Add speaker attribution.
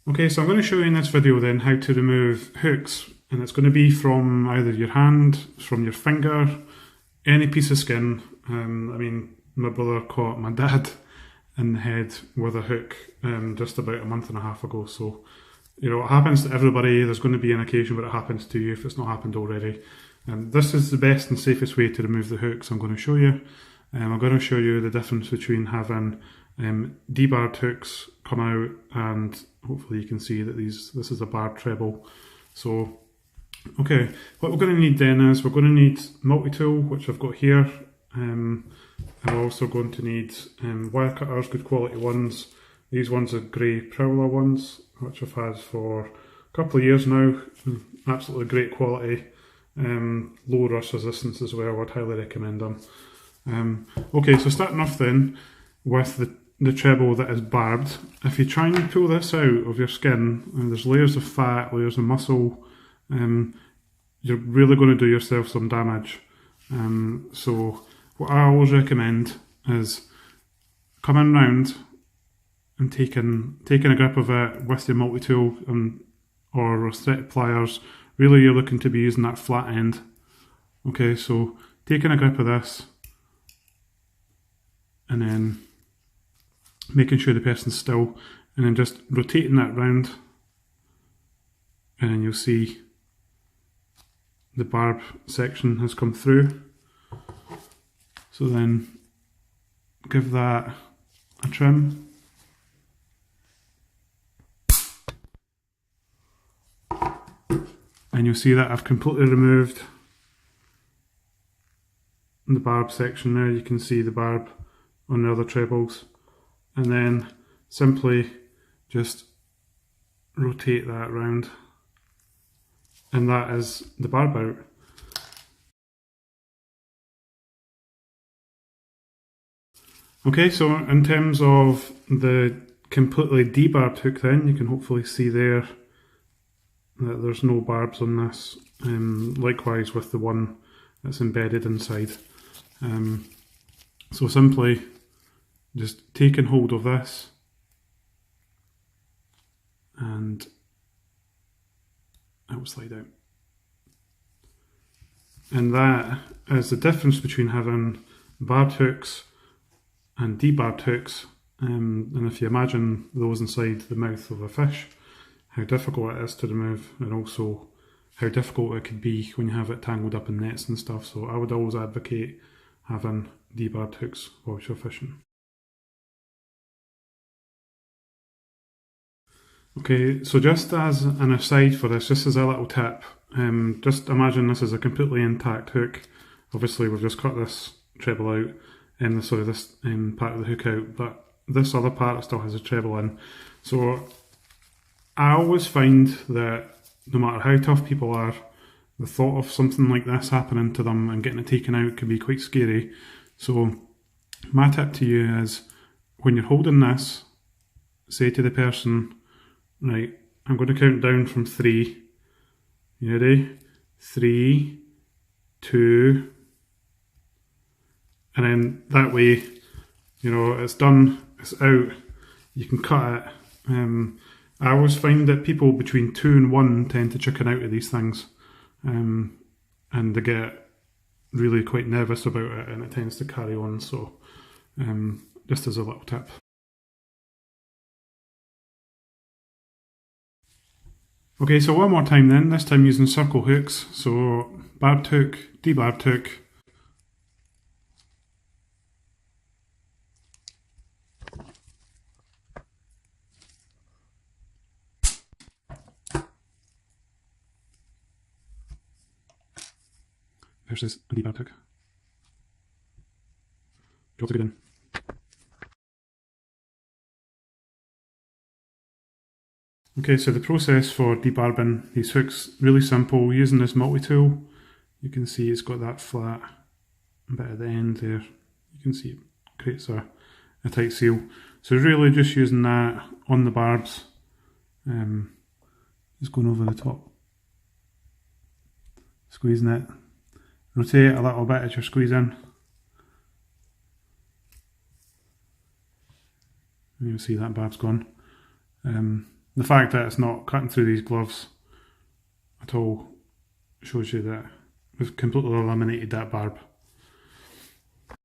Speaker 1: Okay, so I'm going to show you in this video then how to remove hooks, and it's going to be from either your hand, from your finger, any piece of skin. I mean, my brother caught my dad in the head with a hook just about a month and a half ago, so you know, it happens to everybody. There's going to be an occasion where it happens to you if it's not happened already. This is the best and safest way to remove the hooks I'm going to show you. I'm going to show you the difference between having debarbed hooks come out, and hopefully you can see that this is a barbed treble. So, okay, what we're going to need then is we're going to need multi-tool, which I've got here. I'm also going to need wire cutters, good quality ones. These ones are grey Prowler ones, which I've had for a couple of years now. Absolutely great quality, low rust resistance as well. I'd highly recommend them. Okay, so starting off then with the treble that is barbed. If you try and pull this out of your skin, and there's layers of fat, layers of muscle, you're really going to do yourself some damage. So what I always recommend is coming round and taking a grip of it with your multi-tool or restricted pliers. Really, you're looking to be using that flat end. Okay, so taking a grip of this and then making sure the person's still, and then just rotating that round, and then you'll see the barb section has come through. So then give that a trim. And you'll see that I've completely removed the barb section there. You can see the barb on the other trebles. And then simply just rotate that round. And that is the barb out. Okay, so in terms of the completely debarbed hook then, you can hopefully see there that there's no barbs on this, likewise with the one that's embedded inside. So simply just taking hold of this and it will slide out. And that is the difference between having barbed hooks and debarbed hooks. And if you imagine those inside the mouth of a fish, how difficult it is to remove, and also how difficult it could be when you have it tangled up in nets and stuff. So I would always advocate having debarbed hooks whilst you're fishing. Okay, so just as an aside for this, just as a little tip, just imagine this is a completely intact hook. Obviously we've just cut this treble out, and this part of the hook out, but this other part still has a treble in. So I always find that no matter how tough people are, the thought of something like this happening to them and getting it taken out can be quite scary. So my tip to you is, when you're holding this, say to the person, right, I'm going to count down from 3. You ready? 3, 2, and then that way, you know, it's done, it's out, you can cut it. I always find that people between 2 and 1 tend to chicken out of these things, and they get really quite nervous about it, and it tends to carry on. So just as a little tip. Okay, so one more time then, this time using circle hooks. So barbed hook, debarbed hook. Versus a debarbed hook. Job's a good one. Okay, so the process for debarbing these hooks, really simple. Using this multi-tool, you can see it's got that flat bit at the end there. You can see it creates a tight seal. So really just using that on the barbs, just going over the top, squeezing it. Rotate a little bit as you're squeezing. And you'll see that barb's gone. The fact that it's not cutting through these gloves at all shows you that we've completely eliminated that barb.